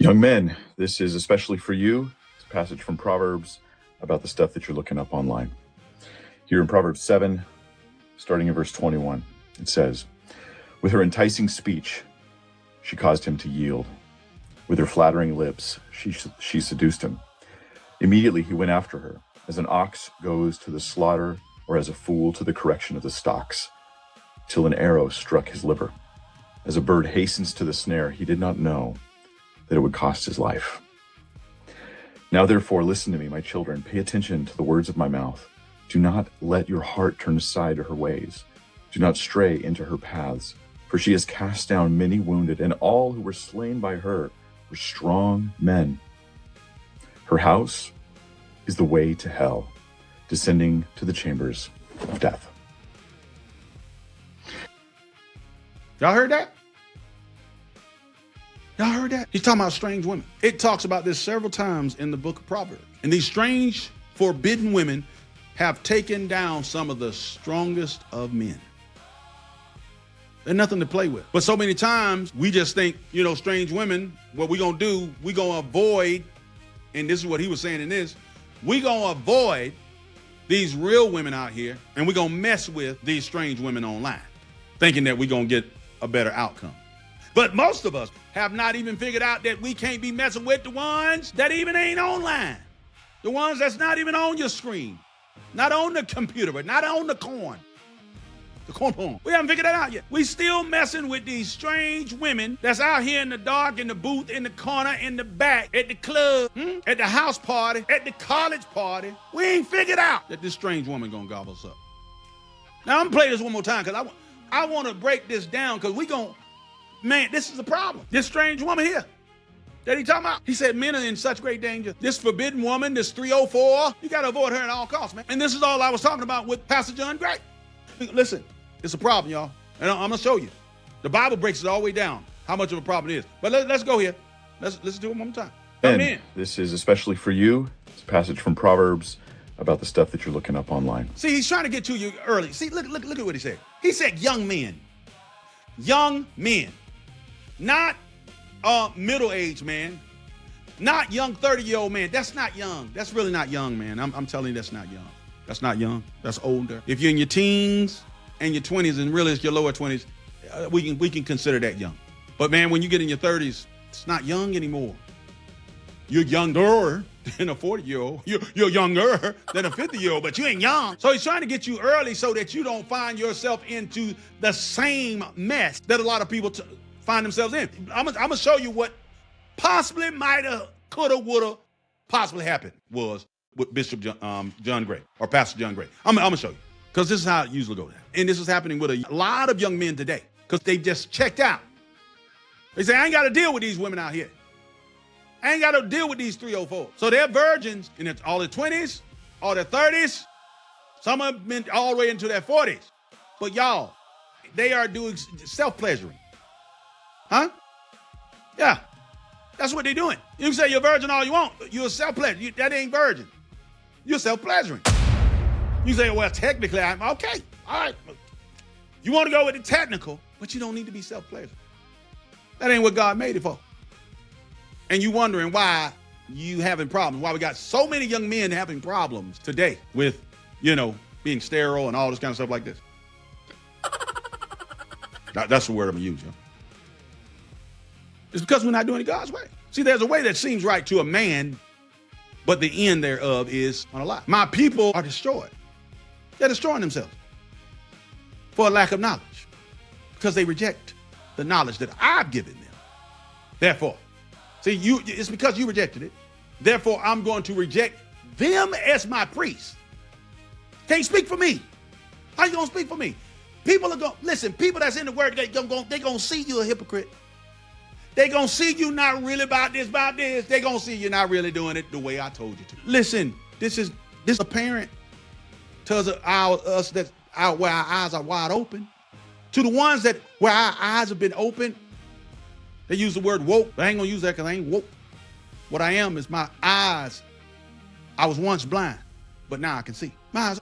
Young men, this is especially for you. It's a passage from Proverbs about the stuff that you're looking up online. Here in Proverbs 7, starting in verse 21, it says, "With her enticing speech, she caused him to yield. With her flattering lips, she seduced him. Immediately he went after her, as an ox goes to the slaughter, or as a fool to the correction of the stocks, till an arrow struck his liver. As a bird hastens to the snare, he did not know that it would cost his life. Now therefore, listen to me, my children. Pay attention to the words of my mouth. Do not let your heart turn aside to her ways. Do not stray into her paths, for she has cast down many wounded, and all who were slain by her were strong men. Her house is the way to hell, descending to the chambers of death." Y'all heard that? Y'all heard that? He's talking about strange women. It talks about this several times in the book of Proverbs. And these strange, forbidden women have taken down some of the strongest of men. They're nothing to play with. But so many times we just think, strange women, what we gonna do, we gonna avoid, and this is what he was saying in this, we gonna avoid these real women out here, and we gonna mess with these strange women online, thinking that we gonna get a better outcome. But most of us have not even figured out that we can't be messing with the ones that even ain't online. The ones that's not even on your screen. Not on the computer, but not on the corn. The corn. We haven't figured that out yet. We still messing with these strange women that's out here in the dark, in the booth, in the corner, in the back, at the club, at the house party, at the college party. We ain't figured out that this strange woman gonna gobble us up. Now I'm gonna play this one more time because I want to break this down because man, this is a problem. This strange woman here that he talking about. He said men are in such great danger. This forbidden woman, this 304, you got to avoid her at all costs, man. And this is all I was talking about with Pastor John Gray. Listen, it's a problem, y'all. And I'm going to show you. The Bible breaks it all the way down, how much of a problem it is. But let's go here. Let's listen to it one more time. And this is especially for you. It's a passage from Proverbs about the stuff that you're looking up online. See, he's trying to get to you early. See, look at what he said. He said young men. Young men. Not middle-aged man, not young 30-year-old man. That's not young. That's really not young, man. I'm telling you, that's not young. That's not young. That's older. If you're in your teens and your 20s, and really it's your lower 20s, we can consider that young. But man, when you get in your 30s, it's not young anymore. You're younger than a 40-year-old. You're younger than a 50-year-old, but you ain't young. So he's trying to get you early so that you don't find yourself into the same mess that a lot of people find themselves in. I'm gonna show you what possibly might've, coulda, woulda, possibly happened was with Bishop John Gray or Pastor John Gray. I'm gonna show you because this is how it usually goes down. And this is happening with a lot of young men today because they just checked out. They say, I ain't got to deal with these women out here. I ain't got to deal with these 304. So they're virgins in all their 20s, all their 30s. Some of them been all the way into their 40s. But y'all, they are doing self-pleasuring. Huh? Yeah. That's what they're doing. You can say you're a virgin all you want. You're a self-pleasure. That ain't virgin. You're self-pleasuring. You say, well, technically, I'm okay. All right. You want to go with the technical, but you don't need to be self-pleasuring. That ain't what God made it for. And you wondering why you having problems, why we got so many young men having problems today with, being sterile and all this kind of stuff like this. That's the word I'm going to use, It's because we're not doing it God's way. See, there's a way that seems right to a man, but the end thereof is on a lie. My people are destroyed. They're destroying themselves for a lack of knowledge because they reject the knowledge that I've given them. Therefore, see, it's because you rejected it. Therefore, I'm going to reject them as my priests. Can't speak for me. How you going to speak for me? People are going to, listen, people that's in the word, they're going to see you a hypocrite. They're going to see you not really about this. They're going to see you not really doing it the way I told you to. Listen, this is a parent tells us that where our eyes are wide open. To the ones that where our eyes have been open, they use the word woke. But I ain't going to use that because I ain't woke. What I am is my eyes. I was once blind, but now I can see. My eyes